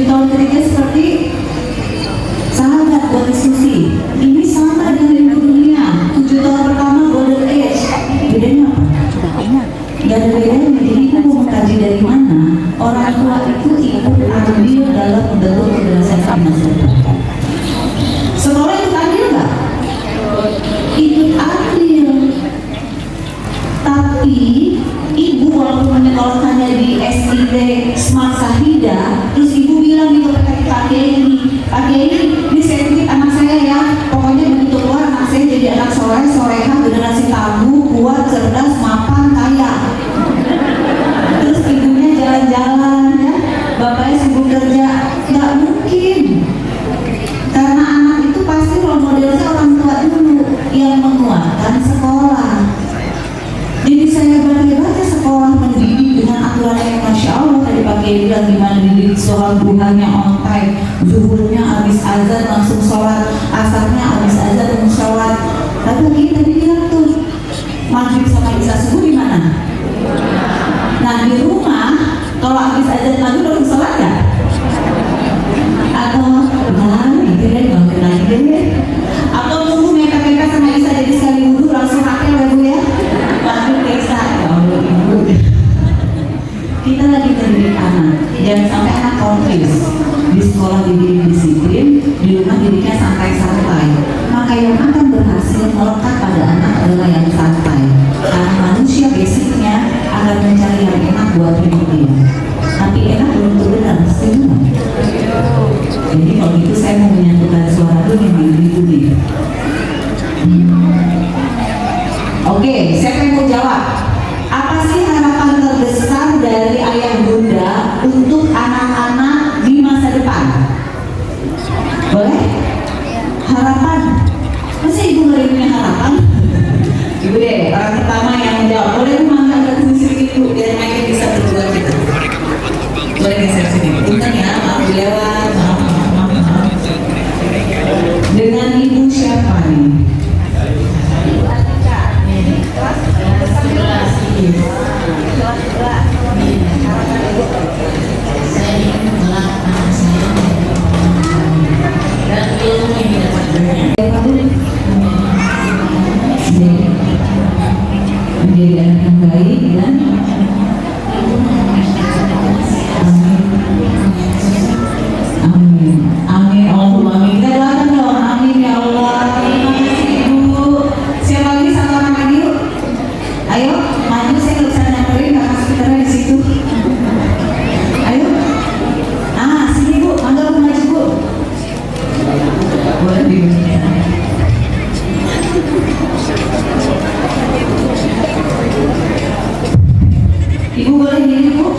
tahun ketiga seperti sahabat buat diskusi. Ini sama dengan ibu dunia. 7 tahun pertama golden age. Bedanya apa? Gak ada bedanya. Jadi ibu mau mengkaji dari mana? Orang tua itu ikut andil dalam membentuk keberhasilan finansial. Sekolah ikut andil nggak? Ikut andil. Tapi ibu walaupun menyekolahkannya di SIT Smart Sahida, terus ibu bilang di Pak Kiai ini, ini saya titip anak saya ya, pokoknya begitu keluar anak saya jadi anak soleha, generasi tangguh, kuat, cerdas, mapan, kaya. Terus ibunya jalan-jalan ya, bapaknya sibuk kerja, nggak mungkin. Karena anak itu pasti role modelnya orang tua dulu yang menguatkan sekolah. Jadi saya baca sekolah mendidik dengan aturan yang Masya Allah. Tadi Pak Kiai bilang gimana dididik sholat duhanya on time, zuhurnya habis azan langsung sholat, asarnya habis azan langsung sholat. Tapi kita tadi bilang tuh maghrib sama isya subuh di mana? Nah di rumah kalau habis azan maghrib langsung sholat ya? Atau gitu deh, bangun lagi deh. Atau nunggu mepet-mepet sama isya jadi sekali wudhu langsung pakai ya Bu ya? Kita lagi mendidik anak, jangan sampai anak konflik. Di sekolah dididik disiplin, di rumah didiknya santai-santai. Maka yang akan berhasil melekat pada anak adalah yang santai. Karena manusia basicnya akan mencari yang enak buat hidup dia. Tapi enak belum tentu benar, setuju? Jadi kalau itu saya mau menyatukan suara dulu yang dibeli. Oke, siapa yang mau jawab? Apa sih harapan terbesar dari ayah bunda untuk anak-anak di masa depan? Boleh? Harapan? Masa ibu nggak punya harapan? Ibu deh, orang pertama yang menjawab. Boleh mangga ke sini ibu biar mereka bisa berdua kita. Boleh geser sini. Bukan ya, maaf lewat. Maaf. Dengan ibu siapa nih? Saya ingin menolak anak saya dan ilmu yang didapatkannya menjadi anak yang baik dan amin. Amin Allahumma amin. Kita doakan dong, amin ya Allah. Terima kasih ibu. Siapa lagi satu orang lagi yuk? Ayo maju, saya nggak bisa nyamperin karena sekitarnya di situ. Ayo, sini bu, mangga bu maju bu. Boleh di. Ibu boleh gini bu?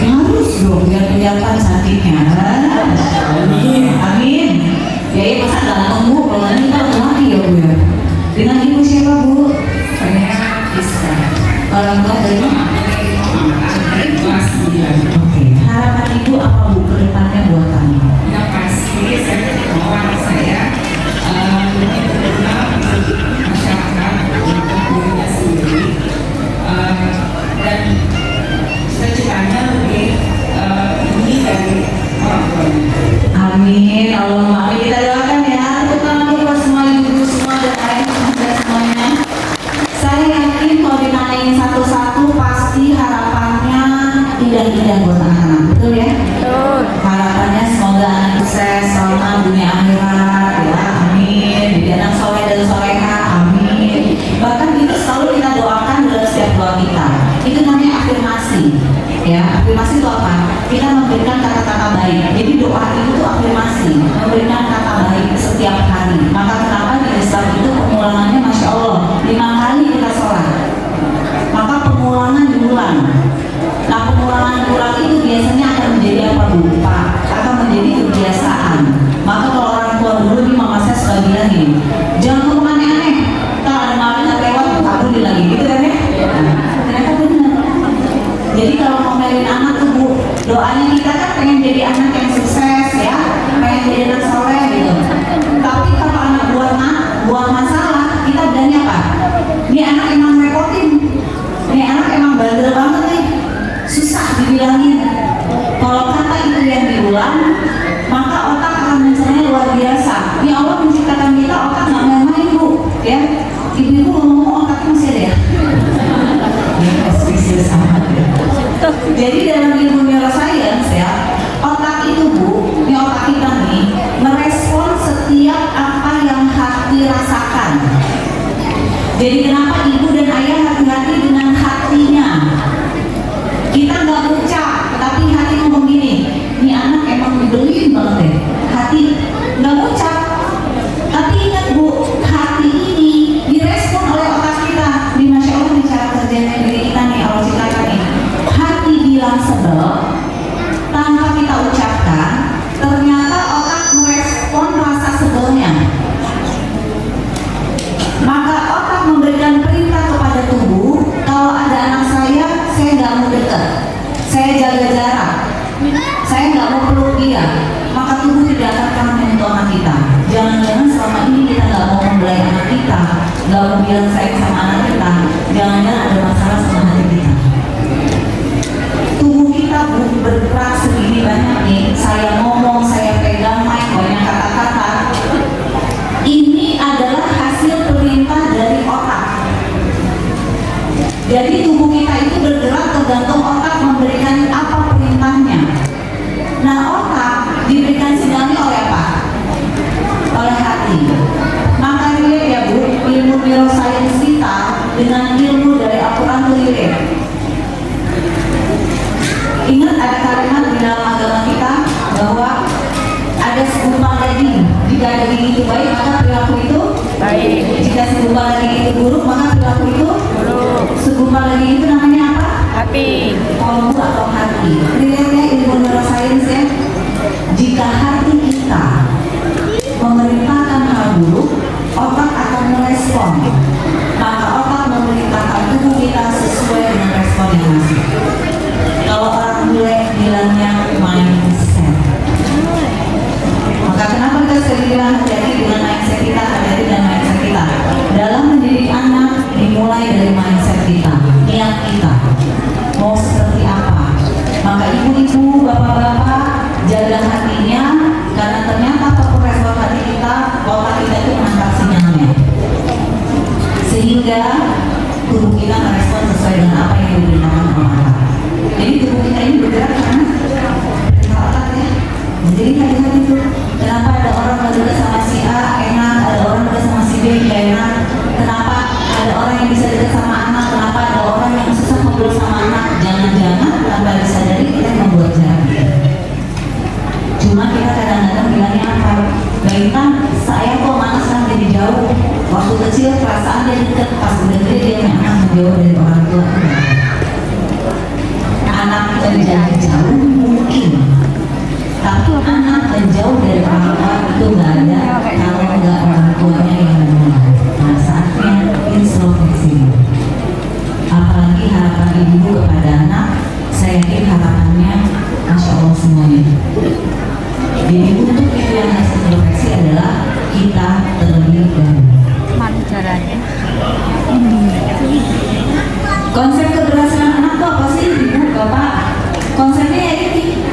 Harus dong biar kelihatan cantiknya. Amin, amin. Ya masa ganteng bu, kalau nanti kita lagi ya bu ya. Dengan ibu siapa bu? Bisa. Orang tua dari kelas 9. Oke. Harapan ibu apa bu ke depannya buat kami? Yang pasti saya mau anak saya lebih terkenal masyarakat untuk dirinya sendiri dan cita-citanya lebih tinggi dari orang tuanya. Amin. Allahumma amin. Kita doakan ya. Terutama buat semua ibu semua dan ayah semuanya. Saya yakin kalau ditanyain satu-satu pasti harapannya indah-indah buat anak-anak, betul ya? Betul. Harapannya semoga anak sukses selama dunia akhirat, ya amin. Jadi anak soleh dan soleha, amin. Bahkan itu selalu kita doakan dalam setiap doa kita. Itu namanya afirmasi. Ya, afirmasi itu apa? Kita memberikan kata-kata baik. Jadi doa itu afirmasi, memberikan kata baik setiap hari. Maka kenapa di Islam itu pengulangannya Masya Allah 5 kali kita sholat. Maka pengulangan diulang. Nah pengulangan diulang itu biasanya akan menjadi apa bu? Pak, akan menjadi kebiasaan. Maka kalau orang tua dulu nih mama saya suka bilang gini, jangan ngomong aneh-aneh. Kalau ada malaikat lewat, aku lagi gitu kan ya? Ternyata benar. Jadi kalau ngomelin anak tuh bu, doanya kita kan pengen jadi anak yang sukses ya, pengen jadi anak soleh gitu. Tapi kalau anak buat Jadi dalam ilmu neuroscience ya, otak itu Bu, ini otak kita nih, merespon setiap apa yang hati rasakan. Jadi kenapa ibu dan ayah hati-hati dengan hatinya? Kita nggak ucap, tapi hati ngomong gini, ini anak emang nyebelin banget deh. Hati nggak ucap, tapi ingat Bu, hati ini direspon oleh otak kita. Di Masya Allah nih cara kerjanya diri kita nih, Allah ciptakan nih. Hati bilang sebel, tanpa kita ucapkan, ternyata otak merespon rasa sebelnya. Maka otak memberikan perintah kepada tubuh, kalau ada anak saya nggak mau dekat, saya jaga jarak, saya nggak mau peluk dia, maka tubuh tidak akan kangen untuk anak kita. Jangan-jangan selama ini kita nggak mau membelai anak kita, nggak mau bilang sayang sama anak kita, jangan-jangan ada masalah sama hati kita. Tubuh kita bergerak segini banyak nih, saya ngomong, saya pegang mic, banyak kata-kata. Ini adalah hasil perintah dari otak. Jadi tubuh kita itu bergerak tergantung otak memberikan apa perintahnya. Nah, otak diberikan sinyalnya oleh apa? Oleh hati. Maka relate ya Bu, ilmu neuroscience kita dengan ilmu dari Al-Quran itu relate. Ingat ada kalimat di dalam agama kita bahwa ada segumpal daging. Jika daging itu baik, maka perilaku itu baik. Jika segumpal daging itu buruk, maka perilaku itu buruk. Segumpal daging itu namanya apa? Hati. Kolbu atau hati. Relate ilmu neuroscience ya. Jika hati kita memerintahkan hal buruk, otak akan merespon. Maka otak memerintahkan tubuh kita sesuai dengan respon yang masih. Kalau orang bule bilangnya mindset. Maka kenapa kita sering bilang hati-hati dengan mindset kita, hati-hati dengan mindset kita. Dalam mendidik anak dimulai dari mindset kita, niat kita. Mau seperti apa? Maka ibu-ibu, bapak-bapak jaga hatinya, karena ternyata apapun respon hati kita, otak kita itu menangkap sinyalnya. Sehingga tubuh kita merespon sesuai dengan apa yang diberitakan oleh otak. Jadi tubuh kita ini bergerak karena otak ya. Jadi hati-hati tuh. Kenapa ada orang nggak dekat sama si A enak, ada orang dekat sama si B nggak enak? Kenapa ada orang yang bisa dekat sama anak? Kenapa ada orang yang susah ngobrol sama anak? Jangan-jangan tanpa disadari kita membuat jarak. Cuma kita kadang-kadang bilangnya apa? Baitan, saya kok malas kan jadi jauh. Waktu kecil perasaan dia dekat, pas udah gede dia nyaman menjauh dari orang tua. Anak menjadi jauh mungkin, tapi anak menjauh dari orang tua itu nggak ada kalau nggak orang tuanya yang memulai. Nah, saatnya introspeksi. Apalagi harapan ibu kepada anak, saya yakin harapannya Masya Allah semuanya. Jadi untuk itu yang harus introspeksi adalah kita terlebih dahulu. Konsep keberhasilan anak itu apa sih Ibu, Bapak? Konsepnya ya ini,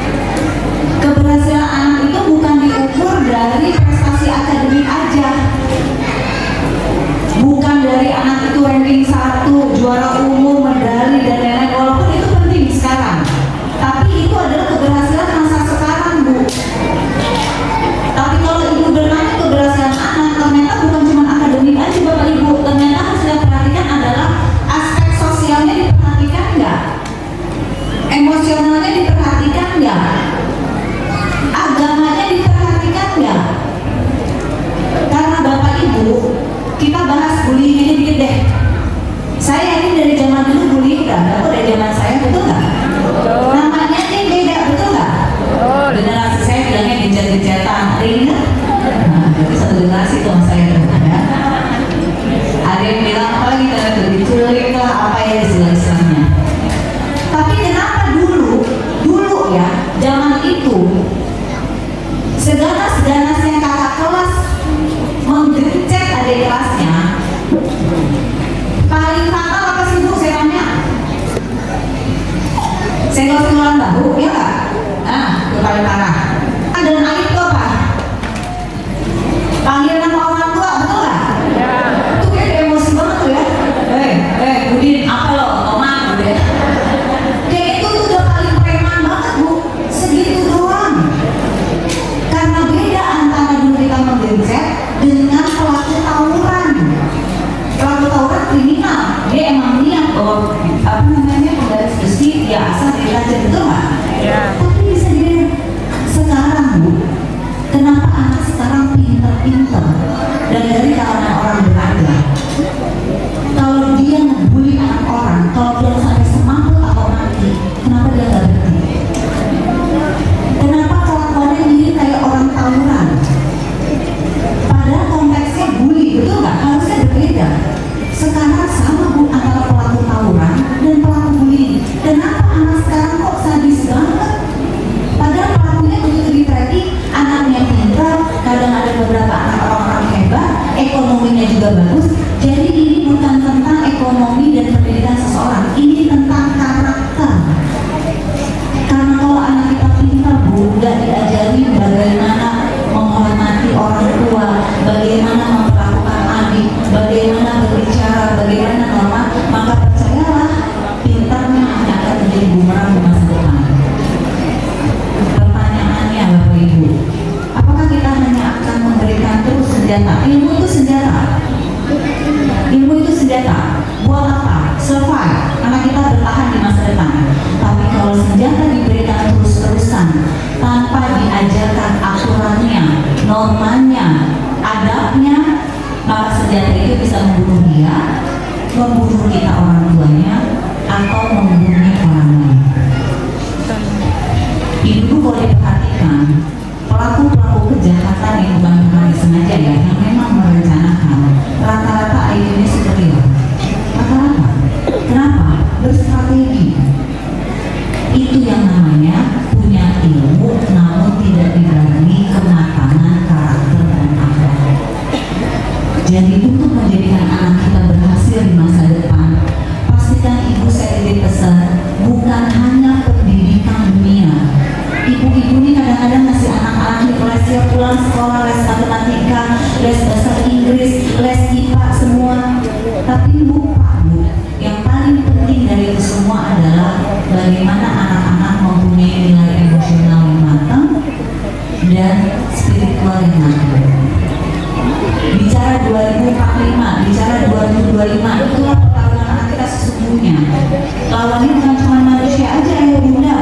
keberhasilan anak itu bukan diukur dari prestasi akademik aja, bukan dari anak itu ranking 1, juara umum, medali dan lain-lain, walaupun itu penting sekarang, tapi itu adalah keberhasilan masa sekarang Bu. Tapi kalau Ibu bertanya keberhasilan anak, ternyata bukan cuma akademik aja Bapak Ibu, ternyata harus kita perhatikan adalah aspek sosialnya diperhatikan nggak? Emosionalnya diperhatikan nggak? Agamanya diperhatikan nggak? Karena Bapak Ibu, kita bahas bullying ini dikit deh. Saya yakin dari zaman dulu bullying nggak ada kok dari zaman saya, betul nggak? Namanya ini beda, betul nggak? Generasi saya bilangnya gencet-gencetan, ingat? Nah, jadi satu generasi tuh sama saya tuh ya. Ada yang bilang apa lagi tadi tuh diculik lah, apa ya istilah-istilahnya. Tapi kenapa dulu ya, zaman itu seganas-ganasnya kakak kelas menggencet adik kelasnya, paling fatal apa sih Bu? Saya tanya. Senggol-senggolan bahu, ya nggak? Nah, itu paling parah. Dan aib itu apa? Panggil nama orang tua, betul nggak? Ya. Itu kayak emosi banget tuh ya. Budin, apa lo? Tomat, gitu ya. Kayak itu tuh biasa dikasih, betul nggak? Iya. Tapi bisa jadi sekarang Bu, kenapa anak sekarang pinter-pinter dan dari kalangan orang berada? Kalau dia ngebully anak orang, kalau dia sampai semangkut atau mati, kenapa dia nggak berhenti? Kenapa kelakuannya mirip kayak orang tawuran? Padahal konteksnya bully, betul nggak? Harusnya berbeda. Sekarang sama Bu antara pelaku tawuran dan pelaku bullying. Kenapa anak sekarang kok sadis banget? Padahal pelakunya begitu di-tracking, anaknya pintar, kadang ada beberapa anak orang-orang hebat, ekonominya juga bagus. Jadi ini bukan tentang ekonomi dan pendidikan seseorang, ini tentang karakter. Karena kalau anak kita pintar Bu, nggak diajari bagaimana menghormati orang tua, bagaimana memperlakukan adik, bagaimana berbicara, bagaimana norma, maka percayalah pintarnya hanya akan menjadi bumerang di masa depan. Pertanyaannya Bapak Ibu, apakah kita hanya akan memberikan terus senjata? Ilmu itu senjata. Ilmu itu senjata. Buat apa? Survive. Anak kita bertahan di masa depan. Tapi kalau senjata diberikan terus-terusan tanpa diajarkan aturannya, normanya, adabnya, maka senjata itu bisa membunuh dia, membunuh kita orang tuanya, atau membunuh orang lain. Ibu kalau diperhatikan, pelaku-pelaku kejahatan yang bukan disengaja ya, yang memang merencanakan, rata-rata IQ-nya superior. Rata-rata. Kenapa? Berstrategi. Itu yang namanya punya ilmu, namun tidak dibarengi kematangan karakter dan akhlak. Jadi untuk menjadikan anak kita berhasil di masa depan, pastikan ibu saya titip pesan, bukan hanya pendidikan dunia. Ibu-ibu ini kadang-kadang ngasih anak-anak di kelas dia pulang sekolah, les matematika, les bahasa Inggris, les IPA semua. Tapi lupa Bu, yang paling penting dari itu semua adalah bagaimana anak-anak mempunyai nilai emosional yang matang dan spiritual yang matang. Bicara 2045, bicara 2025, itulah pertarungan anak kita sesungguhnya. Lawannya bukan cuma manusia aja ya Bunda,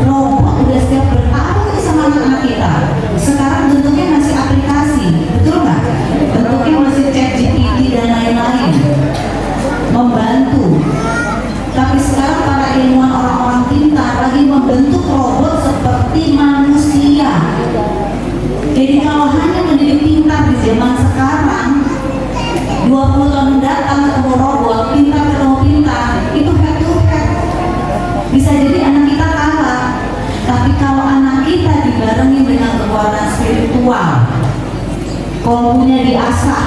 robot udah setiap bertarung sama anak-anak kita. Sekarang bentuknya masih aplikasi, betul nggak? Bentuknya masih ChatGPT dan lain-lain, membantu. Tapi sekarang para ilmuwan orang-orang pintar lagi membentuk robot seperti manusia. Jadi kalau hanya mendidik pintar di zaman sekarang, 20 tahun mendatang ketemu robot, pintar ketemu pintar, itu head to head. Bisa jadi anak kita kalah. Tapi kalau anak kita dibarengi dengan kekuatan spiritual, kolbunya diasah,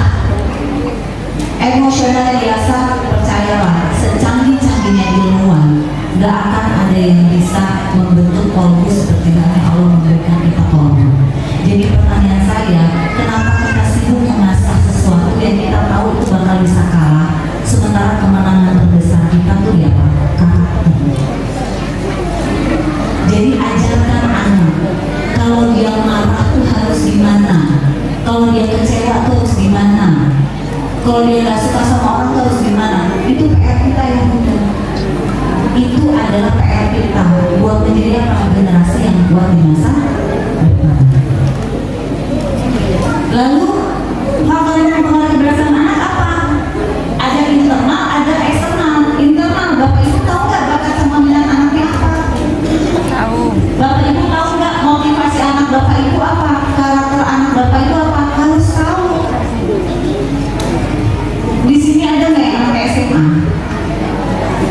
emosionalnya diasah, percayalah, secanggih-canggihnya ilmuwan, gak akan ada yang bisa membentuk kolbu seperti halnya Allah memberikan kita kolbu. Jadi pertanyaan saya, kenapa kita sibuk mengasah sesuatu yang kita tahu itu bakal bisa kalah, sementara kemenangan terbesar kita tuh ya Pak, karakter. Jadi ajarkan anak, kalau dia marah tuh harus gimana, kalau dia kecewa tuh harus gimana, kalau dia gak suka sama orang tuh harus gimana. Itu PR kita yang mudah. Itu adalah PR kita buat menjadi generasi yang kuat di masa depan. Lalu faktor yang mempengaruhi keberhasilan anak apa? Ada internal, ada eksternal. Internal, Bapak Ibu tahu nggak bakat sama minat anaknya apa? Tahu. Bapak Ibu tahu nggak motivasi anak Bapak Ibu apa? Karakter anak Bapak Ibu apa? Harus tahu. Di sini ada nggak yang anak SMA?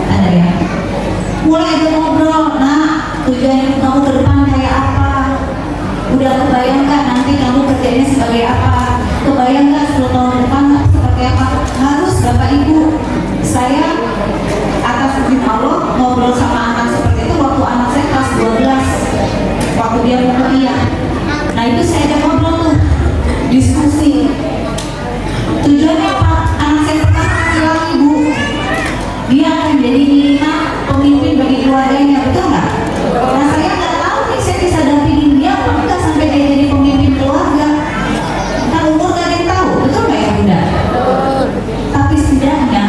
Ada ya? Mulai aja ngobrol, nah tujuan hidup kamu ke depan kayak apa? Udah kebayang nggak nanti kamu kerjanya sebagai apa? Kebayang nggak 10 tahun depan seperti apa? Harus Bapak Ibu. Saya atas izin Allah ngobrol sama anak seperti itu waktu anak saya kelas 12, waktu dia mau kuliah. Nah itu saya ajak ngobrol tuh, diskusi. Tujuannya apa? Anak saya pertama laki-laki Bu, dia akan jadi minimal pemimpin bagi keluarganya, betul nggak? Nah saya nggak tahu nih saya bisa dampingin dia apa enggak sampai dia jadi pemimpin keluarga. Kan umur nggak ada yang tahu, betul nggak ya Bunda? Tapi setidaknya,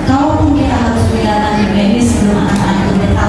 kalaupun kita harus meninggalkan dunia ini sebelum anak-anak itu bertahan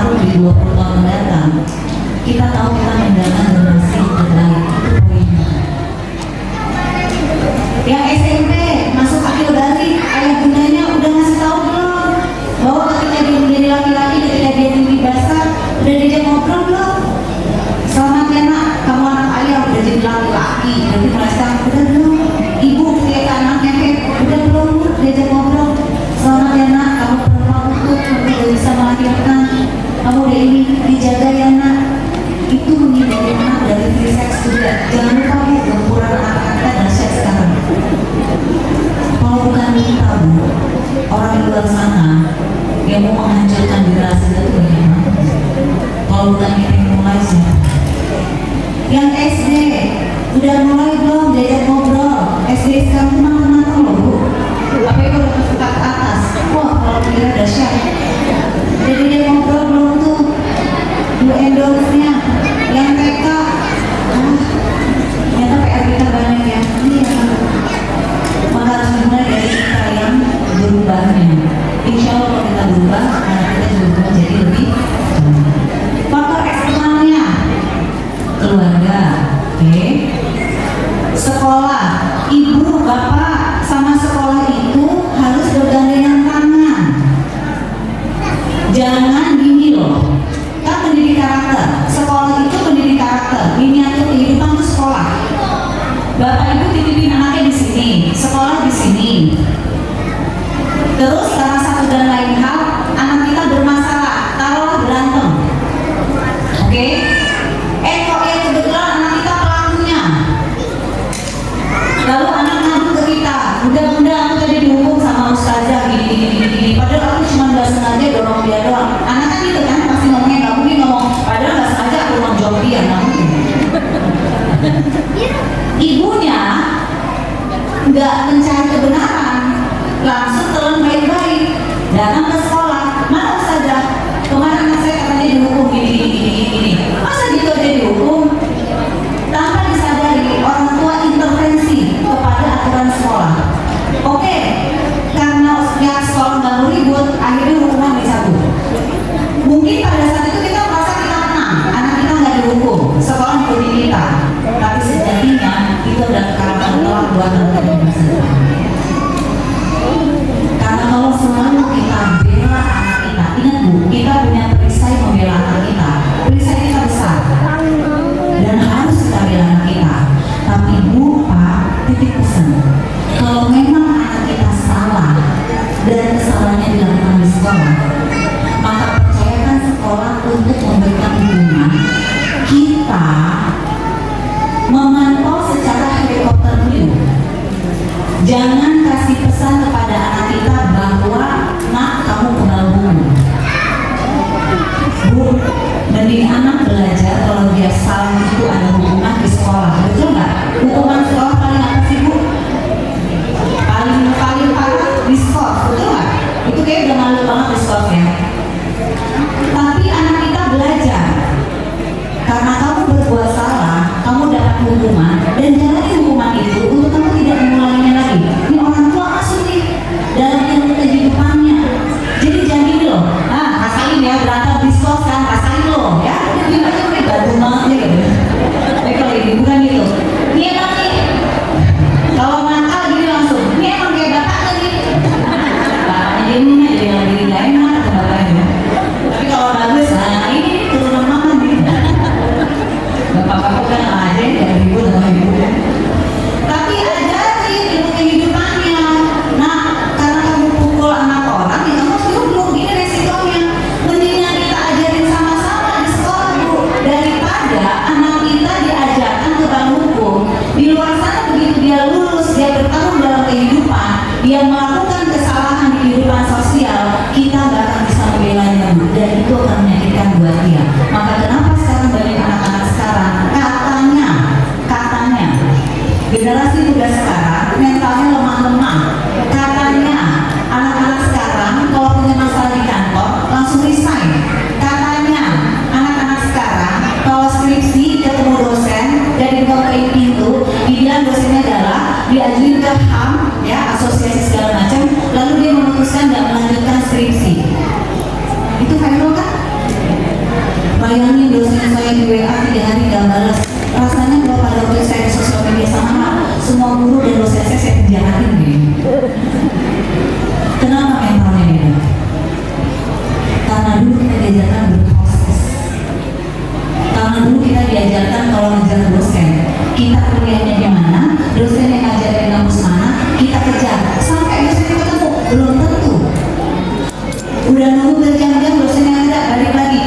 kamu udah ini dijaga ya nak. Itu menghindari anak dari free sex juga. Jangan lupa bu, gempuran anak-anak dahsyat sekarang. Kalau bukan kita bu, orang di luar sana yang mau menghancurkan generasi itu banyak banget. Kalau bukan kita yang mulai sih. Yang SD udah mulai belum diajak ngobrol? SD sekarang tuh matang-matang loh bu. Apa itu udah suka ke atas? Wah kalau kira dahsyat. Jadi dia ngobrol belum tuh? Bu endorse-nya yang TK. Ternyata PR kita banyak ya. Iya. Maka harus dimulai dari kita yang berubahnya. Insya Allah kalau kita berubah, anak kita juga berubah jadi lebih. Faktor eksternalnya keluarga, oke. Sekolah, ibu, bapak sama sekolah itu harus bergandengan tangan. Jangan gini loh, kan pendidik karakter. Sekolah itu pendidik karakter. Miniatur kehidupan itu sekolah. Bapak ibu titipin anaknya di sini, sekolah di sini. Terus karena satu dan lain hal, anak kita bermasalah, taruhlah berantem. Oke? Kok yang kebetulan anak kita pelakunya. Lalu anak ngadu ke kita, bunda aku tadi dihukum sama ustazah gini. Padahal aku cuma gak sengaja dorong dia doang. Anak kan gitu kan, pasti ngomongnya gak mungkin ngomong, padahal gak sengaja aku nonjok dia, gak mungkin. Ibunya nggak mencari kebenaran, langsung telan baik-baik, datang ke sekolah. Mana ustazah? Kemarin anak saya katanya dihukum gini. Masa gitu aja dihukum? Tanpa disadari, orang tua intervensi kepada aturan sekolah. Oke, karena pihak sekolah nggak mau ribut, akhirnya hukuman dicabut. Mungkin pada saat itu kita merasa kita menang, anak kita nggak dihukum, sekolah ngikutin kita. Tapi sejatinya itu adalah karakter telak buat anak kita. Karena kalau selalu kita bela anak kita, ingat bu, kita punya perisai membela anak kita. Perisai kita besar dan harus kita bela anak kita. Tapi bu, pak, titip pesan. Kalau memang anak kita salah dan kesalahannya dilakukan di sekolah, maka percayakan sekolah untuk memberikan dukungan. Kita memantau secara helikopter view. Jangan kasih pesan kepada anak kita bahwa nak kamu kenal bunga. Bu, mending anak belajar kalau dia salah itu ada hukuman di sekolah. Betul nggak? Hukuman sekolah paling apa sih bu? Paling parah diskors, betul nggak? Itu kayak udah malu banget diskors ya. Tapi anak kita belajar. Karena kamu berbuat salah, kamu dapat hukuman dan jalani hukuman itu untuk kamu tidak mengulanginya lagi. Ini orang tua masuk nih dalam ilmu kehidupannya. Jadi jangan gini loh, rasain ya berantem diskors kan, rasain loh ya. Ini aja udah badu banget ya gitu. Tapi kalau ini bukan gitu. Ini emang nih, kalau nakal gini langsung, ini emang kayak bapaknya nih. Bapaknya dia ini jadi yang lebih gak enak ke bapaknya. Tapi kalau bagus, nah ini turunan mama nih. Bapak-bapak kan aja dari ibu sama ibu ya. Tapi ajarin ilmu kehidupannya. Nah, karena kamu pukul anak orang, ya kamu harus dihukum. Ini resikonya. Mendingan kita ajarin sama-sama di sekolah bu, daripada anak kita diajarkan tentang hukum. Di luar sana begitu dia lulus, dia bertarung dalam kehidupan, dia melakukan kesalahan di kehidupan sosial, kita nggak akan bisa membelanya bu, dan itu akan menyakitkan buat dia. Maka kenapa sekarang banyak anak-anak sekarang katanya generasi muda sekarang mentalnya lemah-lemah. Katanya anak-anak sekarang kalau punya masalah di kantor langsung resign. Katanya anak-anak sekarang kalau skripsi ketemu dosen dan dibukain pintu, dibilang dosennya adalah diajuin ke HAM ya, asosiasi segala macam, lalu dia memutuskan tidak melanjutkan skripsi. Itu viral kan? Bayangin dosen saya di WA 3 hari gak balas. Rasanya kalau pada waktu saya di sosial media sama semua guru dan dosen saya penjarahin gini. Kenapa mentalnya beda? Karena dulu kita diajarkan berproses. Karena dulu kita diajarkan kalau ngejar dosen, kita kuliahnya di mana, dosen yang ngajarin kampus mana, kita kejar sampai dosennya ketemu. Belum tentu. Udah nunggu berjam-jam dosen yang ada balik lagi.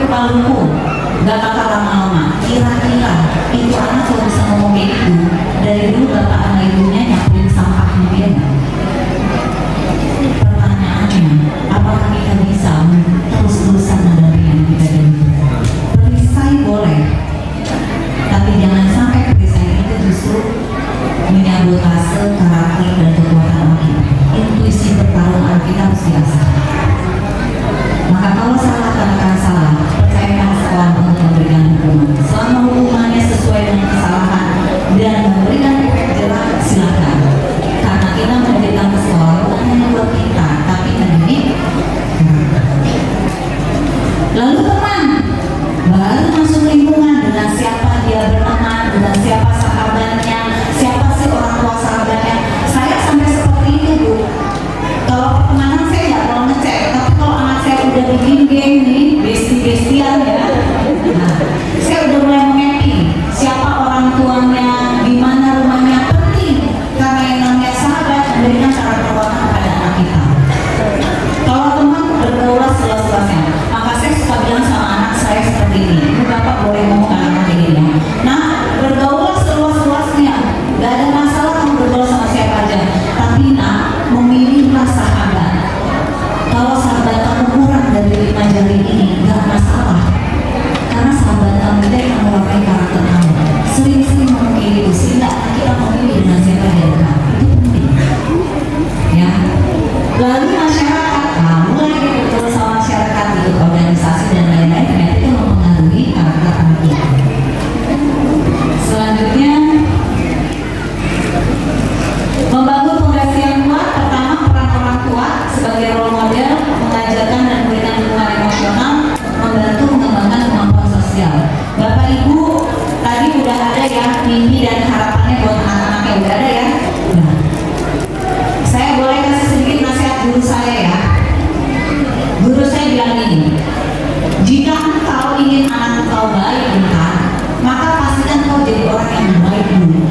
Purbalingga, nggak bakal lama-lama. Kira-kira itu anak kalau bisa ngomong kayak gitu, dari dulu bapak sama ibunya nyapuin sampahnya dia nggak? Pertanyaannya, apakah kita bisa terus-terusan menerima yang kita dulu? Perisai boleh, tapi jangan sampai perisai itu justru menyabotase karakter dan kekuatan kita. Intuisi pertarungan kita harus diasah. Maka kalau salah katakan salah, percayakan sekolah untuk memberikan hukuman. Selama hukumannya sesuai dengan kesalahan dan memberikan efek jerah, silakan. Karena kita memberikan ke sekolah bukan hanya buat kita, tapi mendidik. Lalu teman, baru masuk lingkungan, dengan siapa dia berteman, dengan siapa sahabatnya, siapa sih orang tua sahabatnya. Saya sampai seperti itu, Bu. Kalau pertemanan saya nggak mau ngecek, tapi kalau anak saya udah bikin game nih, besti-bestian ya, nah, saya udah mulai memapping siapa orang tuanya, di mana rumahnya. Penting, karena yang namanya sahabat memberikan karakter warna kepada anak kita. Kalau teman bergaul seluas-luasnya, maka saya suka bilang sama anak saya seperti ini, "Bu, Bapak boleh ngomong anak ini ya. Nah, bergaul seluas-luasnya, gak ada masalah kamu bergaul sama siapa aja, tapi nak, memilihlah sahabat. Kalau sahabat kamu kurang dari 5 jari ini, gak masalah, karena sahabat kamu itu yang mewarnai karakter kamu. Sering-sering ngomong itu, sehingga kita memilih dengan siapa dia dekat. Itu penting ya. Lalu masyarakat, kamu lagi bergaul sama masyarakat, ikut organisasi dan lain-lain, ternyata itu mempengaruhi karakter anak kita. Selanjutnya, membangun fondasi yang kuat. Pertama, peran orang tua sebagai role model, mengajarkan dan memberikan dukungan emosional, membantu mengembangkan kemampuan sosial. Bapak Ibu tadi udah ada ya mimpi dan harapannya buat anak-anaknya, udah ada ya. Nah, saya boleh kasih sedikit nasihat guru saya ya. Guru saya bilang ini, jika engkau ingin anak engkau baik, bukan, maka pastikan kau jadi orang yang baik dulu.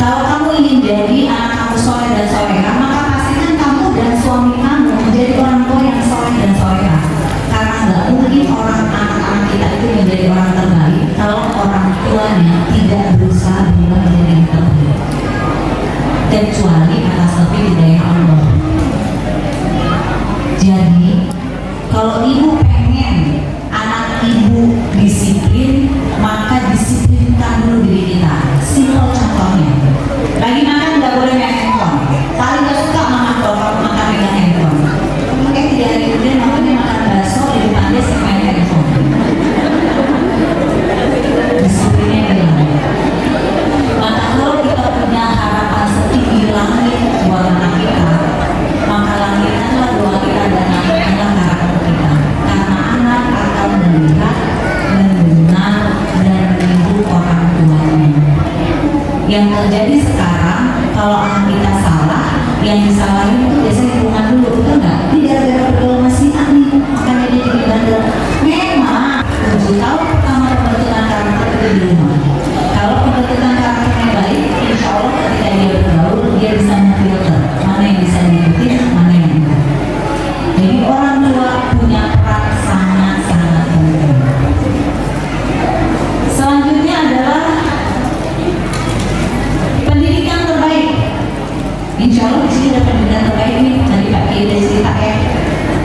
Kalau kamu ingin jadi anak kamu soleh dan soleha, maka pastikan kamu dan suami kamu menjadi orang tua yang soleh dan soleha. Karena nggak mungkin anak-anak kita itu menjadi orang terbaik kalau orang tuanya tidak berusaha juga menjadi yang terbaik, kecuali atas lebih hidayah Allah. Jadi kalau ibu pengen anak ibu disiplin, maka disiplinkan dulu diri kita. Simpel contohnya, lagi makan nggak boleh main handphone. Paling nggak suka mama kalau makan dengan handphone. Makanya 3 hari kemudian mamanya makan bakso di depan dia sih main handphone. Disiplinnya bilang. Maka kalau kita punya harapan setinggi langit buat anak kita, maka langitkanlah doa kita dan langitkanlah karakter kita. Karena anak akan melihat, mendengar, dan meniru orang tuanya. Yang terjadi sekarang, kalau anak kita salah, yang disalahin itu biasanya lingkungan dulu, betul nggak? Ini gara-gara bergaul masih nih, makanya dia jadi bandel. Memang 7 tahun pertama pembentukan karakter itu di rumah. Kalau pembentukan karakternya baik, insya Allah ketika dia bergaul, dia bisa memfilter mana yang bisa diikuti, mana yang enggak. Jadi orang tua punya peran sangat-sangat penting. Selanjutnya adalah pendidikan terbaik. Insya Allah di sini ada pendidikan terbaik nih. Tadi Pak Kiai udah cerita ya.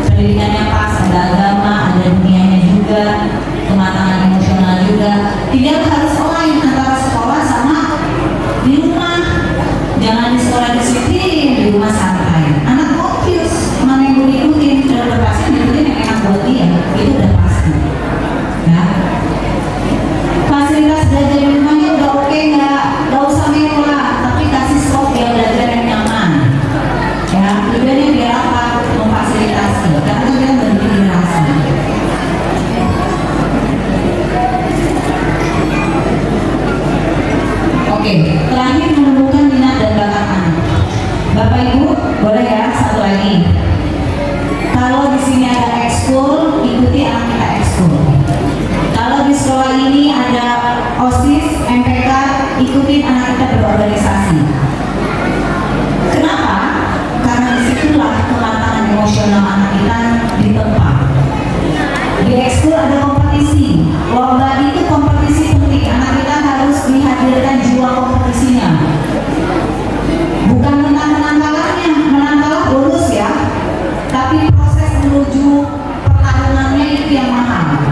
Pendidikannya pas, ada agama, ada dunianya juga, kematangan emosional juga. Tidak harus online antara sekolah sama di rumah. Jangan di sekolah disiplin, di rumah santai. Anak confused mana yang mau diikutin, dan berpasti diikutin yang enak buat dia. Itu udah pasti. Ya. Fasilitas belajar di rumahnya udah oke nggak usah mewah, tapi kasih stok dia belajar yang nyaman. Ya, tujuannya biar apa? Memfasilitasi, karena dia berintegrasi. Oke, terakhir menemukan minat dan bakat anak. Bapak Ibu, boleh ya satu lagi. Kalau di sini ada ekskul, ikuti anak ekskul ada kompetisi. Lomba itu kompetisi penting. Anak kita harus dihadirkan jiwa kompetisinya. Bukan tentang menang kalahnya, menang kalah bonus ya. Tapi proses menuju pertarungannya itu yang mahal.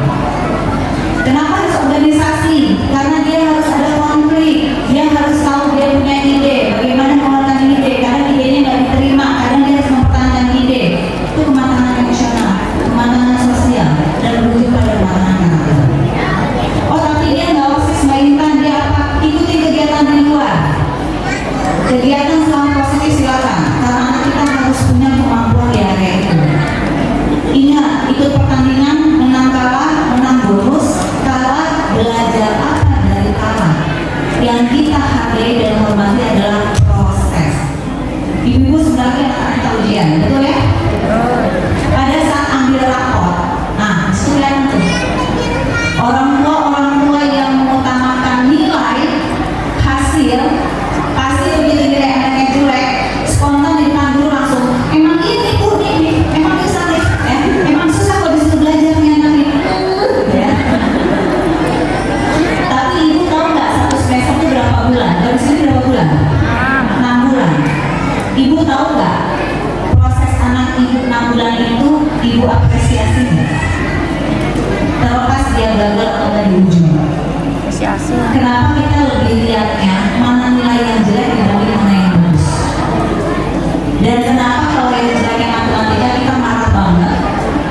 Kenapa harus organisasi? Karena dia harus ada konflik. Dia harus tahu dia punya ide, bagaimana mengeluarkan ide. Karena idenya nggak diterima, kadang dia harus mempertahankan ide. Itu kematangan emosional, kematangan sosial, dan menuju pada kematangan karakter. Oh tapi dia nggak OSIS mainkan, dia apa? Ikuti kegiatan di luar. Kegiatan selama positif silakan, karena anak kita harus punya kemampuan di area itu. Ingat, ikut pertandingan, menang kalah, menang bonus, kalah, belajar apa dari kalah. Yang kita hargai dan hormati adalah proses. Ibu-ibu sebenarnya anak ujian, betul ya? Pada saat ambil rapor, nah sudah tuh orang tua yang mengutamakan nilai hasil, pasti begitu nilai anaknya jelek, spontan dipanggil langsung. Emang ini bu, ini emang susah nih, emang susah kalau disuruh belajarnya nanti. Ya. Tapi ibu tahu nggak satu semester itu berapa bulan? Dari sini berapa bulan? 6 bulan. Ibu tahu nggak proses anak ibu 6 bulan itu ibu apresiasi nggak? Terlepas dia gagal atau di ujung. Kenapa kita lebih lihatnya mana nilai yang jelek dibanding mana yang bagus? Dan kenapa kalau yang jeleknya matematika kita marah banget,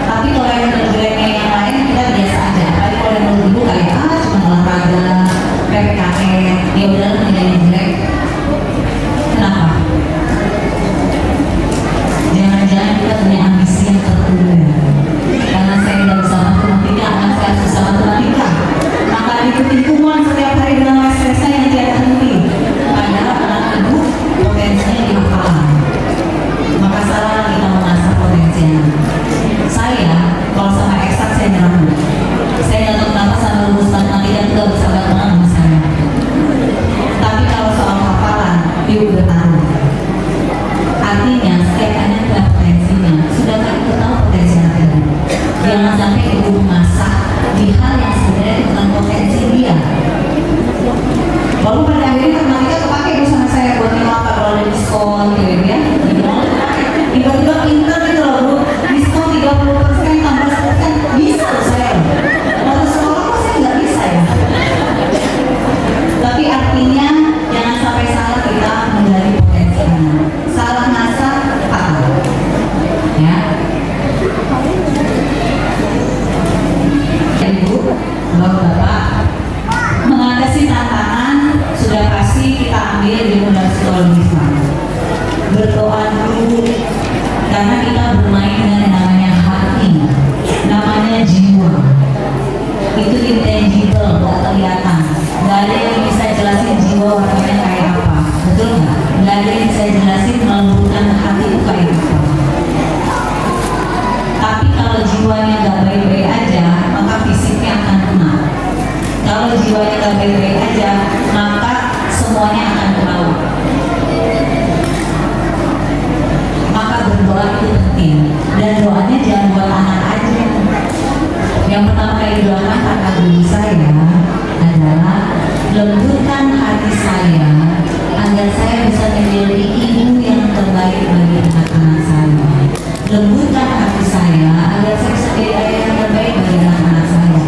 tapi kalau yang jeleknya yang lain kita biasa aja. Tapi kalau yang menurut ibu kayak cuma olahraga, PPKN, ya udah nilainya jelek. Kenapa? Jangan-jangan kita punya ambisi yang tertunda. Karena saya tidak bisa matematika, anak saya susah matematika. Maka ikut-ikutan setiap hari dengan les-lesnya yang tidak henti. Padahal anak ibu potensinya di hafalan. Maka salah kita mengasah potensinya. Saya, kalau sama eksak saya nyerang. Saya nggak tahu kenapa sama rumus matematika itu gak bisa banget sama saya. Tapi kalau soal hafalan, dia udah tahu. Artinya setiap anak punya potensinya. Sudah kan kita tahu potensi anak. Jangan sampai ibu mengasah di hal yang sebenarnya bukan potensi dia. Lalu pada akhirnya matematika kepake sama saya buat ngelakar kalau ada diskon gitu ya. Tiba-tiba pinter gitu loh bu, diskon 30% tambah 10% bisa loh saya. Waktu sekolah kok saya nggak bisa ya. Tapi artinya jangan sampai salah kita menggali potensi anak. Salah ngasah fatal. Ya. Ibu, bapak-bapak, mengatasi tantangan sudah pasti kita ambil ilmu dan psikologi. Berdoa dulu, karena kita bermain dengan yang namanya hati, namanya jiwa. Itu intangible, gak kelihatan. Gak ada yang bisa jelasin jiwa warnanya kayak apa, betul nggak? Gak ada yang bisa jelasin melembutkan hati itu kayak apa. Tapi kalau jiwanya gak baik-baik aja, maka fisiknya akan kena. Kalau jiwanya gak baik-baik aja, maka semuanya akan kena. Maka berdoa itu penting. Dan doanya jangan buat anak aja. Yang pertama kali doakan kata guru saya adalah lembutkan hati saya agar saya bisa menjadi ibu yang terbaik bagi anak-anak saya. Lembutkan hati saya agar saya bisa menjadi ayah yang terbaik bagi anak-anak saya.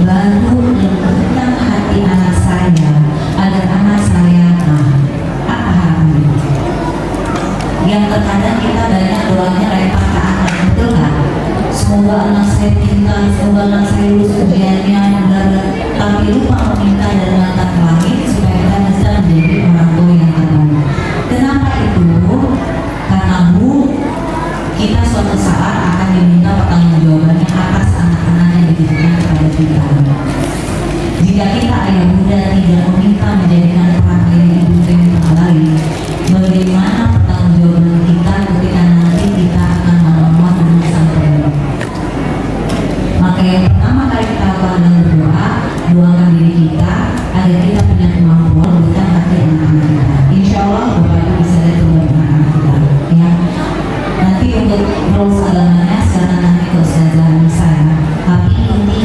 Baru lembutkan hati anak saya agar anak saya apa harapannya. Yang terkadang kita banyak doanya lempar ke anak, betul nggak? Semoga anak saya pintar, semoga anak saya lulus ujiannya, tapi lupa meminta dari mata langit supaya kita bisa menjadi orang tua yang terbaik. Kenapa itu? Karena bu, kita suatu saat akan diminta pertanggungjawabannya atas anak-anak yang dititipkan kepada kita. Jika kita ayah muda tidak meminta menjadikan peran ayah ibu yang terbaik, bagaimana pertanggungjawaban kita ketika nanti kita akan melamar dengan sang pemilik? Maka yang pertama kali kita lakukan adalah berdoa, doakan diri kita agar kita punya kemampuan memberikan hati anak-anak kita. Insya Allah Bapak Ibu bisa lihat anak-anak kita. Ya. Nanti untuk rules agamanya sekarang nanti ke Ustazah saya. Tapi inti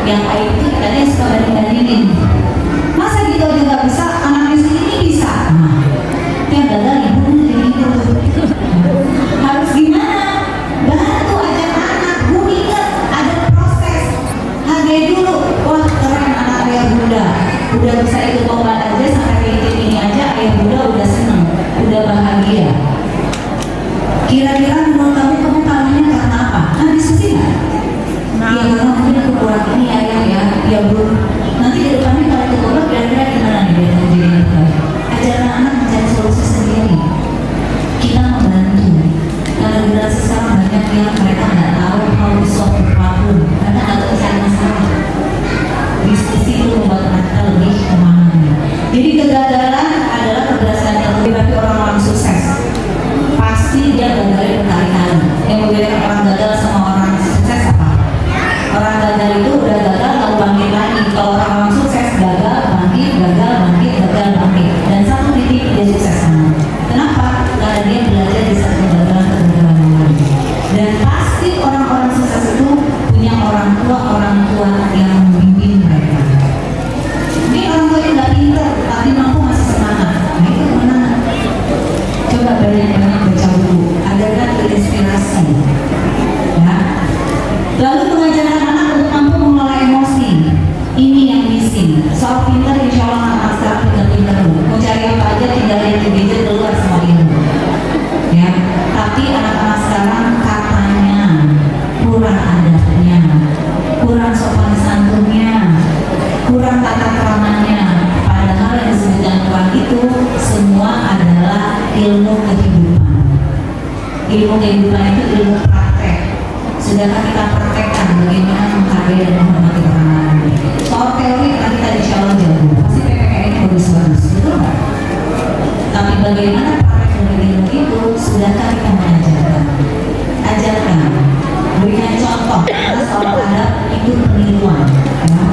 yang baik itu katanya suka banding-bandingin. Masa gitu aja nggak bisa, anaknya sendiri bisa. Nah, yang gagal ibu jadi gitu. Harus gimana? Bantu ajak anak. Bu ingat ada proses. Hargai dulu. Wah keren anak ayah bunda. Udah bisa ikut lomba aja sampai titik ini aja ayah bunda udah seneng, udah bahagia. Kira-kira menurut kamu tahunya karena apa? Nah diskusi nggak? Iya karena mungkin aku kurang ini ayah ya bu. Nanti ke depannya kalau ikut lomba kira-kira gimana nih biar menjadi yang terbaik? Ajaran anak mencari solusi sendiri. Kita membantu. Karena generasi sekarang banyak yang mereka nggak tahu how to solve problem, karena nggak tahu cari masalah. Diskusi itu membuat mereka lebih memahami. Jadi kegagalan adalah keberhasilan yang lebih bagi orang-orang sukses. Pasti dia gagal berkali-kali. Yang membedakan orang gagal sama orang sukses apa? Orang gagal itu udah gagal lalu bangkit lagi. Kalau orang sukses gagal bangkit, gagal bangkit, gagal bangkit. Dan satu titik dia sukses sama. Kenapa? Karena dia belajar di satu kegagalan yang lain. Dan pasti orang-orang sukses itu punya orang tua yang membimbing mereka. Ini orang tuanya nggak pintar, tapi mampu masih semangat. Nah itu kemenangan. Coba banyak-banyak baca buku, adakan terinspirasi. Ya. Lalu mengajarkan anak untuk mampu mengelola emosi. Ini yang missing. Soal pintar, insya Allah anak sekarang pintar-pintar dulu. Mau cari apa aja tinggal lihat di gadget keluar semua ilmu. Ya. Tapi anak-anak sekarang katanya kurang adabnya, kurang sopan santunnya, kurang tata keramanya. Padahal yang disebutkan Quran itu semua adalah ilmu kehidupan. Ilmu kehidupan itu ilmu praktek. Sudahkah kita praktekkan bagaimana menghargai dan menghormati orang lain? Soal teori nanti tadi insya Allah jago. Pasti PPKN bagus-bagus, betul nggak? Tapi bagaimana praktek dari ilmu itu sudahkah kita mengajarkan? Ajarkan, berikan contoh. Karena soal adab itu peniruan. Ya.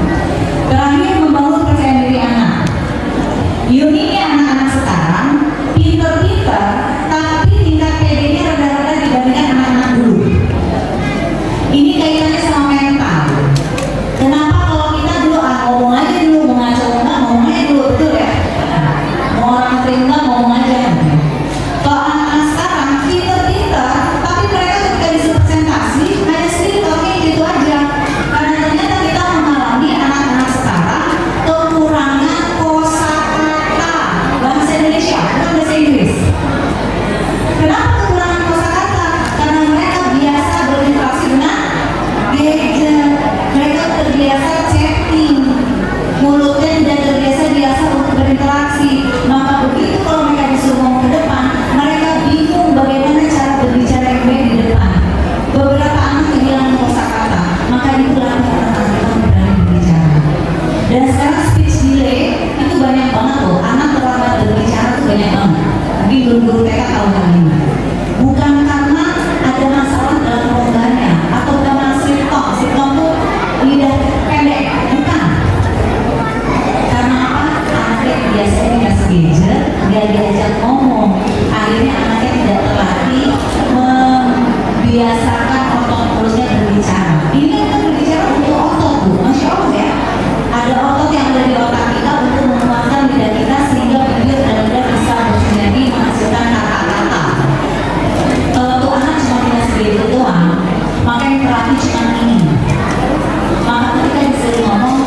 Terakhir membangun percaya diri anak. Uniknya anak-anak sekarang pinter-pinter, tapi tingkat PD-nya rada-rada dibandingkan anak-anak dulu. Ini kaitannya sama mental. Kenapa kalau kita dulu ngomong aja dulu, mau ngaco enggak ngomong aja dulu, betul ya? Mau orang terima ngomong aja. Kalau anak-anak sekarang pinter-pinter, tapi mereka ketika disuruh presentasi hanya skriptornya gitu aja. Karena ternyata kita mengalami anak-anak sekarang kekurangan kosakata bahasa Indonesia, bukan bahasa Inggris. Kenapa kekurangan kosakata? Karena mereka biasa berinteraksi dengan gadget, mereka terbiasa chatting, mulutnya tidak terbiasa untuk berinteraksi. Maka begitu kalau mereka disuruh ngomong ke depan, mereka bingung bagaimana cara berbicara yang baik di depan. Beberapa anak kehilangan kosakata, maka itulah anak-anak kita berani berbicara. Dan sekarang speech delay itu banyak banget loh. Anak terlambat berbicara itu banyak banget. Tapi guru-guru TK tahu hal ini. Bukan karena ada masalah dalam ronggaannya atau karena siptom tuh lidah pendek, bukan. Karena apa? Anaknya biasanya dikasih gadget, dia diajak ngomong. Akhirnya anaknya tidak terlatih membiasakan otot mulutnya berbicara. Ini kan berbicara untuk otot bu, masya Allah ya. Ada otot yang ada di otak kita untuk menguatkan lidah kita sehingga bibir dan lidah bisa bersinergi menghasilkan kata-kata. Kalau tuh anak cuma dikasih gadget doang, maka yang terlatih cuma ini. Maka ketika disuruh ngomong,